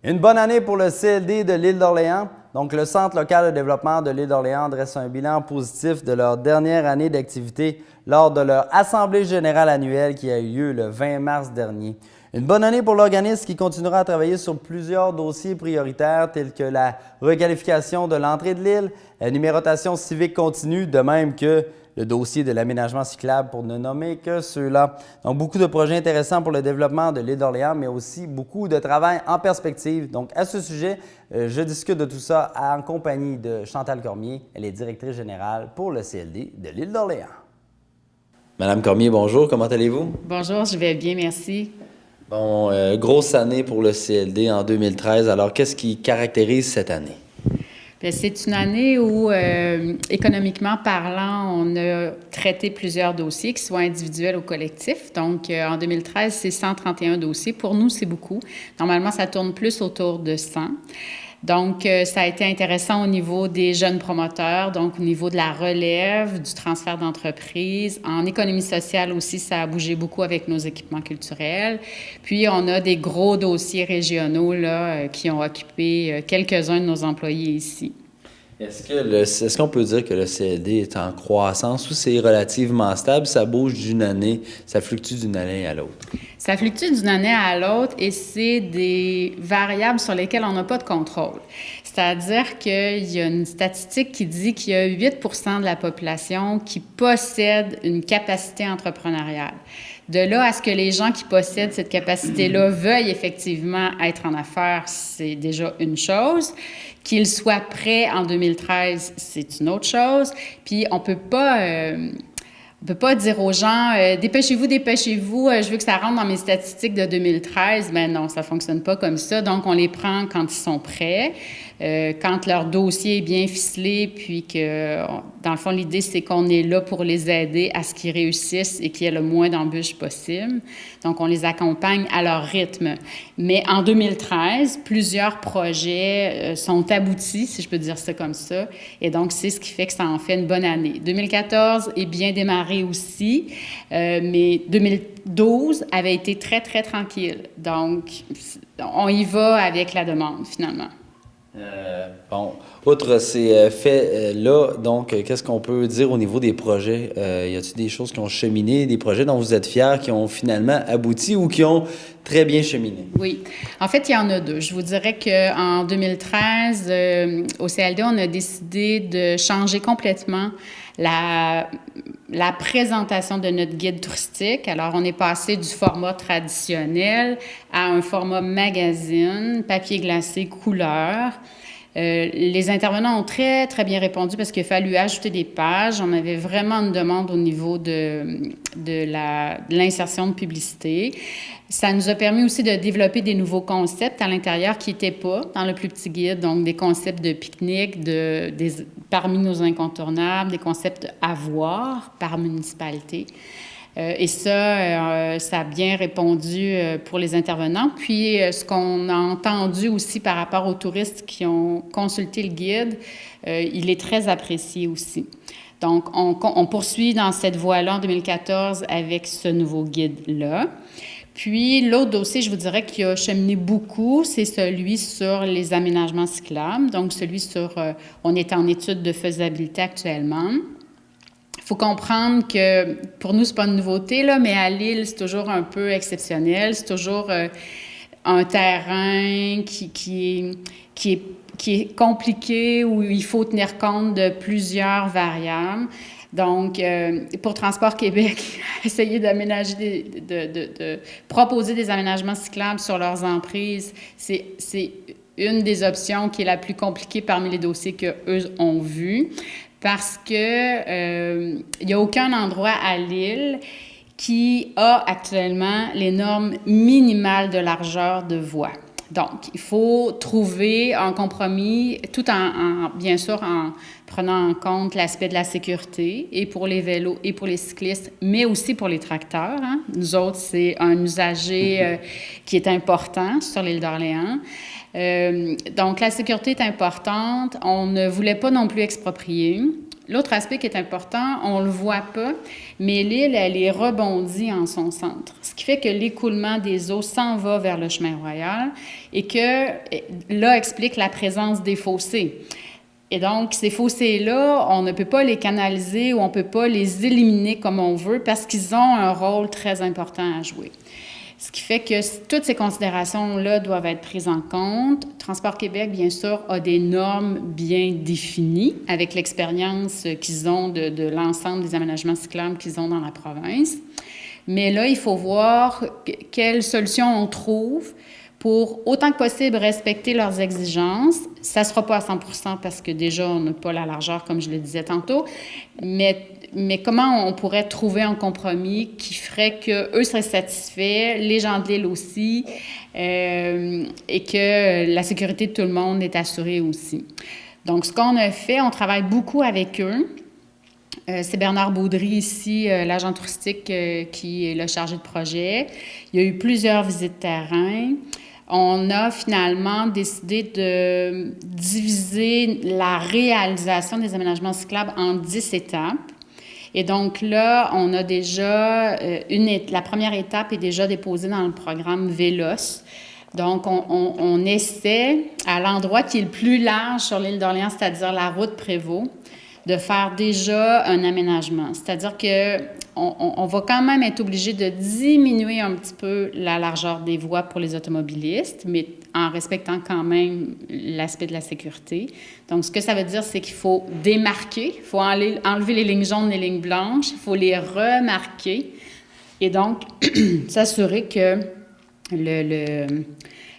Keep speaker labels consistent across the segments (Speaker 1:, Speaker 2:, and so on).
Speaker 1: Une bonne année pour le CLD de l'île d'Orléans. Donc, le Centre local de développement de l'île d'Orléans dresse un bilan positif de leur dernière année d'activité lors de leur Assemblée générale annuelle qui a eu lieu le 20 mars dernier. Une bonne année pour l'organisme qui continuera à travailler sur plusieurs dossiers prioritaires tels que la requalification de l'entrée de l'île, la numérotation civique continue, de même que le dossier de l'aménagement cyclable pour ne nommer que ceux-là. Donc, beaucoup de projets intéressants pour le développement de l'île d'Orléans, mais aussi beaucoup de travail en perspective. Donc, à ce sujet, je discute de tout ça en compagnie de Chantal Cormier. Elle est directrice générale pour le CLD de l'île d'Orléans. Madame Cormier, bonjour. Comment allez-vous?
Speaker 2: Bonjour, je vais bien, merci.
Speaker 1: Bon, grosse année pour le CLD en 2013. Alors, qu'est-ce qui caractérise cette année?
Speaker 2: Bien, c'est une année où, économiquement parlant, on a traité plusieurs dossiers, qu'ils soient individuels ou collectifs. Donc, en 2013, c'est 131 dossiers. Pour nous, c'est beaucoup. Normalement, ça tourne plus autour de 100. Donc, ça a été intéressant au niveau des jeunes promoteurs, donc au niveau de la relève, du transfert d'entreprise. En économie sociale aussi, ça a bougé beaucoup avec nos équipements culturels. Puis, on a des gros dossiers régionaux qui ont occupé quelques-uns de nos employés ici.
Speaker 1: Est-ce qu'on peut dire que le CLD est en croissance ou c'est relativement stable? Ça bouge d'une année, ça fluctue d'une année à l'autre?
Speaker 2: Ça fluctue d'une année à l'autre et c'est des variables sur lesquelles on n'a pas de contrôle. C'est-à-dire qu'il y a une statistique qui dit qu'il y a 8 de la population qui possède une capacité entrepreneuriale. De là à ce que les gens qui possèdent cette capacité-là veuillent effectivement être en affaires, c'est déjà une chose. Qu'ils soient prêts en 2013, c'est une autre chose. Puis on peut pas dire aux gens dépêchez-vous, je veux que ça rentre dans mes statistiques de 2013. Ben non, ça fonctionne pas comme ça. Donc on les prend quand ils sont prêts, quand leur dossier est bien ficelé, puis que dans le fond l'idée c'est qu'on est là pour les aider à ce qu'ils réussissent et qu'il y ait le moins d'embûches possible. Donc on les accompagne à leur rythme. Mais en 2013, plusieurs projets sont aboutis, si je peux dire ça comme ça, et donc c'est ce qui fait que ça en fait une bonne année. 2014 est bien démarré aussi, mais 2012 avait été très, très tranquille. Donc, on y va avec la demande, finalement.
Speaker 1: Bon, outre ces faits-là, donc, qu'est-ce qu'on peut dire au niveau des projets? Y a-t-il des choses qui ont cheminé, des projets dont vous êtes fiers, qui ont finalement abouti ou qui ont très bien cheminé?
Speaker 2: Oui. En fait, il y en a deux. Je vous dirais qu'en 2013, au CLD, on a décidé de changer complètement la présentation de notre guide touristique. Alors, on est passé du format traditionnel à un format magazine, papier glacé, couleur. Les intervenants ont très, très bien répondu parce qu'il a fallu ajouter des pages. On avait vraiment une demande au niveau de l'insertion de publicité. Ça nous a permis aussi de développer des nouveaux concepts à l'intérieur qui n'étaient pas dans le plus petit guide, donc des concepts de pique-nique, parmi nos incontournables, des concepts à voir par municipalité. Et ça a bien répondu pour les intervenants. Puis, ce qu'on a entendu aussi par rapport aux touristes qui ont consulté le guide, il est très apprécié aussi. Donc, on poursuit dans cette voie-là en 2014 avec ce nouveau guide-là. Puis, l'autre dossier, je vous dirais, qui a cheminé beaucoup, c'est celui sur les aménagements cyclables. Donc, celui sur, on est en étude de faisabilité actuellement. Il faut comprendre que, pour nous, c'est pas une nouveauté, là, mais à l'île, c'est toujours un peu exceptionnel. C'est toujours un terrain qui est compliqué, où il faut tenir compte de plusieurs variables. Donc, pour Transport Québec, essayer d'aménager, de proposer des aménagements cyclables sur leurs emprises, c'est une des options qui est la plus compliquée parmi les dossiers qu'eux ont vus, parce que il n'y a aucun endroit à l'île qui a actuellement les normes minimales de largeur de voie. Donc, il faut trouver un compromis, tout bien sûr, en prenant en compte l'aspect de la sécurité, et pour les vélos, et pour les cyclistes, mais aussi pour les tracteurs. Hein. Nous autres, c'est un usager qui est important sur l'île d'Orléans. Donc, la sécurité est importante. On ne voulait pas non plus exproprier. l'autre aspect qui est important, on ne le voit pas, mais l'île, elle est rebondie en son centre. Ce qui fait que l'écoulement des eaux s'en va vers le chemin royal et que là explique la présence des fossés. Et donc, ces fossés-là, on ne peut pas les canaliser ou on ne peut pas les éliminer comme on veut parce qu'ils ont un rôle très important à jouer. Ce qui fait que toutes ces considérations-là doivent être prises en compte. Transport Québec, bien sûr, a des normes bien définies avec l'expérience qu'ils ont de l'ensemble des aménagements cyclables qu'ils ont dans la province. Mais là, il faut voir quelles solutions on trouve pour autant que possible respecter leurs exigences. Ça ne sera pas à 100% parce que déjà, on n'a pas la largeur, comme je le disais tantôt, mais comment on pourrait trouver un compromis qui ferait qu'eux seraient satisfaits, les gens de l'île aussi, et que la sécurité de tout le monde est assurée aussi. Donc, ce qu'on a fait, on travaille beaucoup avec eux. C'est Bernard Baudry ici, l'agent touristique qui est le chargé de projet. Il y a eu plusieurs visites de terrain. On a finalement décidé de diviser la réalisation des aménagements cyclables en 10 étapes. Et donc là, on a déjà la première étape est déjà déposée dans le programme Vélos. Donc, on essaie, à l'endroit qui est le plus large sur l'île d'Orléans, c'est-à-dire la route Prévost, de faire déjà un aménagement. C'est-à-dire qu'on va quand même être obligé de diminuer un petit peu la largeur des voies pour les automobilistes, mais en respectant quand même l'aspect de la sécurité. Donc, ce que ça veut dire, c'est qu'il faut démarquer, il faut enlever les lignes jaunes, les lignes blanches, il faut les remarquer et donc s'assurer que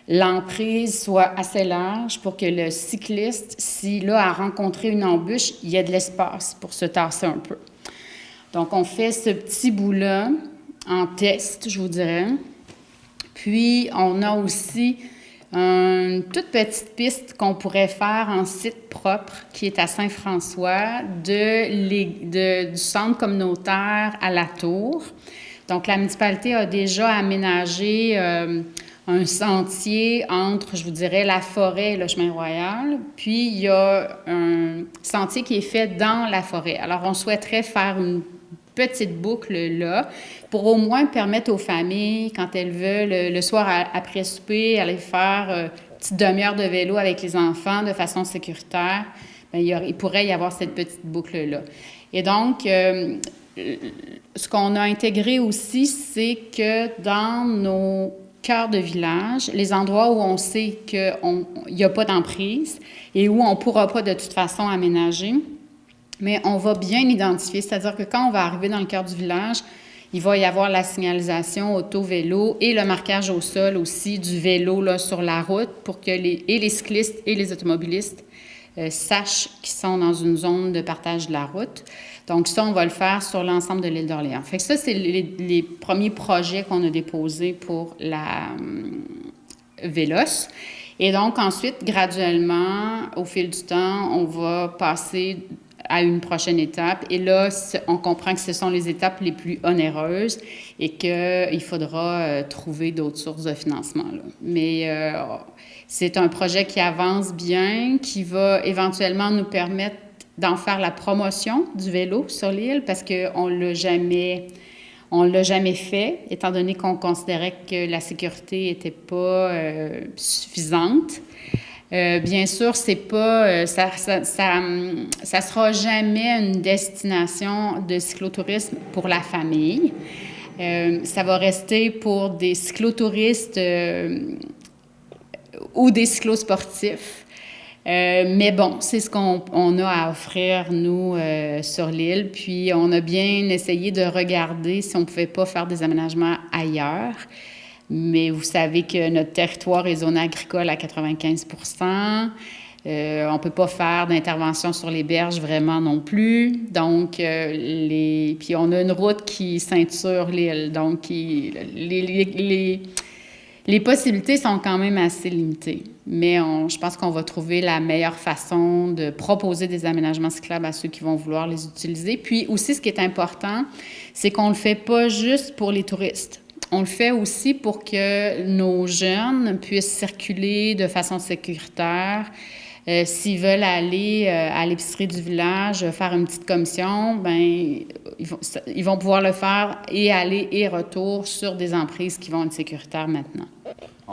Speaker 2: l'emprise soit assez large pour que le cycliste, s'il a rencontré une embûche, il y ait de l'espace pour se tasser un peu. Donc, on fait ce petit bout-là en test, je vous dirais. Puis, on a aussi une toute petite piste qu'on pourrait faire en site propre qui est à Saint-François, du centre communautaire à la Tour. Donc, la municipalité a déjà aménagé un sentier entre, je vous dirais, la forêt et le chemin royal. Puis, il y a un sentier qui est fait dans la forêt. Alors, on souhaiterait faire une petite boucle là pour au moins permettre aux familles, quand elles veulent, le soir après souper, aller faire une petite demi-heure de vélo avec les enfants de façon sécuritaire. Bien, il pourrait y avoir cette petite boucle-là. Et donc, ce qu'on a intégré aussi, c'est que dans nos cœurs de village, les endroits où on sait qu'il n'y a pas d'emprise et où on ne pourra pas de toute façon aménager, mais on va bien identifier, c'est-à-dire que quand on va arriver dans le cœur du village, il va y avoir la signalisation auto-vélo et le marquage au sol aussi du vélo là, sur la route pour que les cyclistes et les automobilistes sachent qu'ils sont dans une zone de partage de la route. Donc ça, on va le faire sur l'ensemble de l'île d'Orléans. Fait que ça, c'est les premiers projets qu'on a déposés pour la Vélos. Et donc ensuite, graduellement, au fil du temps, on va passer à une prochaine étape. Et là, on comprend que ce sont les étapes les plus onéreuses et qu'il faudra trouver d'autres sources de financement, là. Mais c'est un projet qui avance bien, qui va éventuellement nous permettre d'en faire la promotion du vélo sur l'île parce qu'on l'a jamais fait, étant donné qu'on considérait que la sécurité n'était pas suffisante. Bien sûr, c'est pas, ça sera jamais une destination de cyclotourisme pour la famille. Ça va rester pour des cyclotouristes ou des cyclosportifs. Mais bon, c'est ce qu'on a à offrir, nous, sur l'île. Puis, on a bien essayé de regarder si on ne pouvait pas faire des aménagements ailleurs. Mais vous savez que notre territoire est zone agricole à 95 % on ne peut pas faire d'intervention sur les berges vraiment non plus. Donc, puis on a une route qui ceinture l'île. Donc, les possibilités sont quand même assez limitées. Mais je pense qu'on va trouver la meilleure façon de proposer des aménagements cyclables à ceux qui vont vouloir les utiliser. Puis aussi, ce qui est important, c'est qu'on ne le fait pas juste pour les touristes. On le fait aussi pour que nos jeunes puissent circuler de façon sécuritaire, S'ils veulent aller à l'épicerie du village faire une petite commission, ben ils vont pouvoir le faire et aller et retour sur des emprises qui vont être sécuritaires maintenant.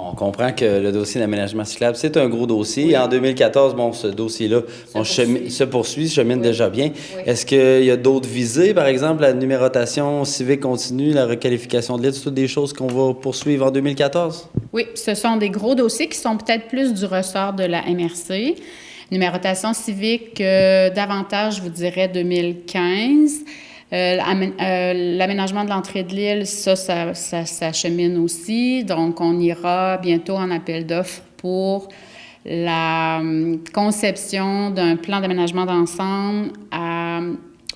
Speaker 1: On comprend que le dossier d'aménagement cyclable, c'est un gros dossier. Oui. En 2014, ce dossier-là se poursuit, chemine déjà bien. Oui. Est-ce qu'il y a d'autres visées, par exemple, la numérotation civique continue, la requalification de l'aide, c'est toutes des choses qu'on va poursuivre en 2014?
Speaker 2: Oui, ce sont des gros dossiers qui sont peut-être plus du ressort de la MRC. Numérotation civique, davantage, je vous dirais, 2015. L'aménagement de l'entrée de l'île, ça chemine aussi. Donc, on ira bientôt en appel d'offres pour la conception d'un plan d'aménagement d'ensemble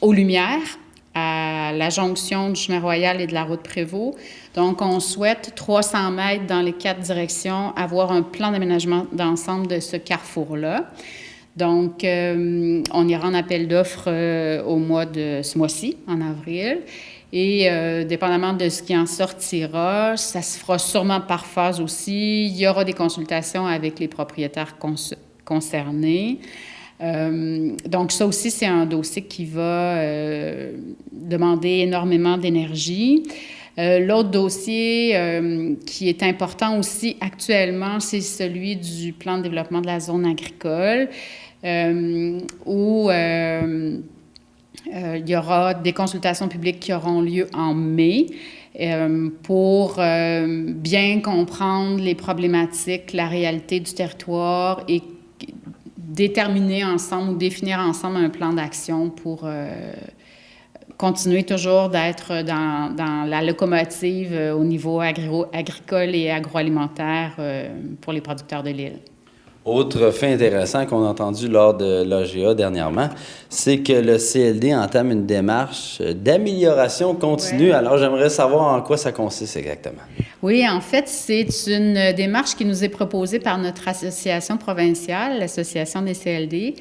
Speaker 2: aux Lumières, à la jonction du chemin Royal et de la route Prévost. Donc, on souhaite 300 mètres dans les 4 directions, avoir un plan d'aménagement d'ensemble de ce carrefour-là. Donc, on ira en appel d'offres ce mois-ci, en avril. Et dépendamment de ce qui en sortira, ça se fera sûrement par phase aussi. Il y aura des consultations avec les propriétaires concernés. Donc, ça aussi, c'est un dossier qui va demander énormément d'énergie. L'autre dossier qui est important aussi actuellement, c'est celui du plan de développement de la zone agricole, où il y aura des consultations publiques qui auront lieu en mai pour bien comprendre les problématiques, la réalité du territoire et déterminer ensemble ou définir ensemble un plan d'action pour continuer toujours d'être dans la locomotive au niveau agricole et agroalimentaire pour les producteurs de l'île.
Speaker 1: Autre fait intéressant qu'on a entendu lors de l'AGA dernièrement, c'est que le CLD entame une démarche d'amélioration continue. Ouais. Alors, j'aimerais savoir en quoi ça consiste exactement.
Speaker 2: Oui, en fait, c'est une démarche qui nous est proposée par notre association provinciale, l'Association des CLD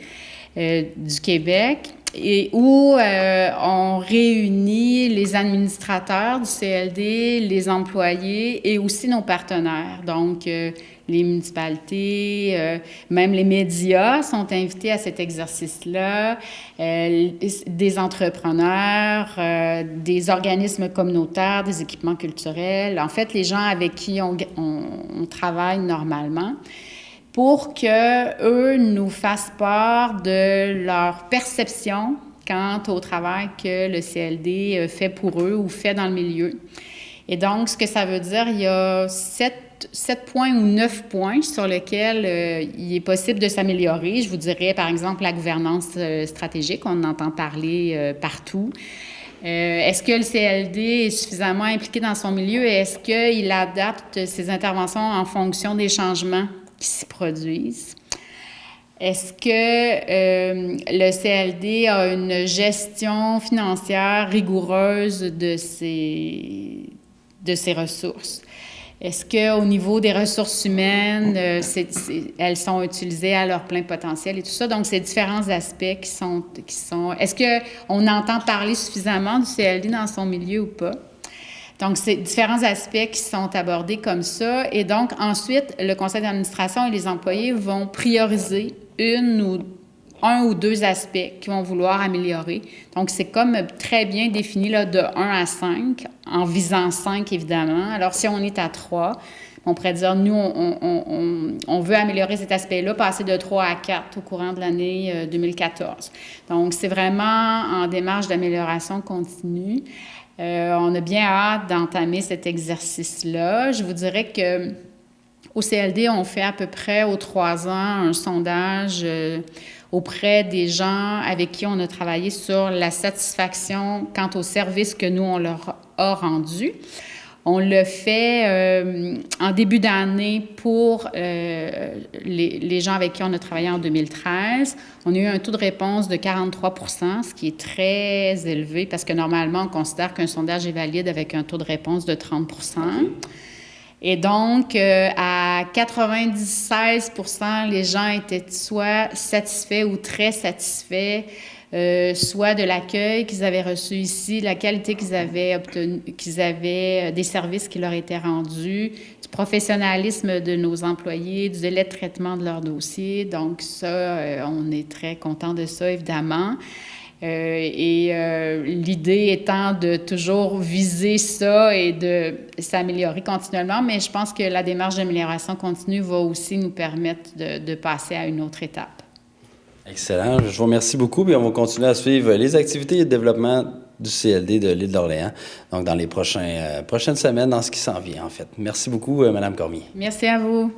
Speaker 2: du Québec, et où on réunit les administrateurs du CLD, les employés et aussi nos partenaires. Donc, les municipalités, même les médias sont invités à cet exercice-là, des entrepreneurs, des organismes communautaires, des équipements culturels, en fait, les gens avec qui on travaille normalement, pour qu'eux nous fassent part de leur perception quant au travail que le CLD fait pour eux ou fait dans le milieu. Et donc, ce que ça veut dire, il y a 7 points ou 9 points sur lesquels il est possible de s'améliorer. Je vous dirais, par exemple, la gouvernance stratégique, on entend parler partout. Est-ce que le CLD est suffisamment impliqué dans son milieu et est-ce qu'il adapte ses interventions en fonction des changements qui s'y produisent? Est-ce que le CLD a une gestion financière rigoureuse de ses ressources? Est-ce qu'au niveau des ressources humaines, elles sont utilisées à leur plein potentiel et tout ça? Donc, c'est différents aspects qui sont... Est-ce qu'on entend parler suffisamment du CLD dans son milieu ou pas? Donc, c'est différents aspects qui sont abordés comme ça. Et donc, ensuite, le conseil d'administration et les employés vont prioriser un ou deux aspects qu'ils vont vouloir améliorer. Donc, c'est comme très bien défini là, de 1 à 5, en visant 5, évidemment. Alors, si on est à 3, on pourrait dire, nous, on veut améliorer cet aspect-là, passer de 3 à 4 au courant de l'année 2014. Donc, c'est vraiment en démarche d'amélioration continue. On a bien hâte d'entamer cet exercice-là. Je vous dirais que au CLD, on fait à peu près aux 3 ans un sondage auprès des gens avec qui on a travaillé sur la satisfaction quant au service que nous, on leur a rendu. On le fait en début d'année pour les gens avec qui on a travaillé en 2013. On a eu un taux de réponse de 43 %, ce qui est très élevé parce que normalement, on considère qu'un sondage est valide avec un taux de réponse de 30 %. Et donc, à 96 % les gens étaient soit satisfaits ou très satisfaits soit de l'accueil qu'ils avaient reçu ici, la qualité qu'ils avaient obtenue, des services qui leur étaient rendus, du professionnalisme de nos employés, du délai de traitement de leurs dossiers. Donc ça, on est très content de ça, évidemment. L'idée étant de toujours viser ça et de s'améliorer continuellement, mais je pense que la démarche d'amélioration continue va aussi nous permettre de passer à une autre étape.
Speaker 1: Excellent. Je vous remercie beaucoup. Puis on va continuer à suivre les activités et le développement du CLD de l'île d'Orléans, donc dans les prochaines semaines, dans ce qui s'en vient, en fait. Merci beaucoup, Mme Cormier.
Speaker 2: Merci à vous.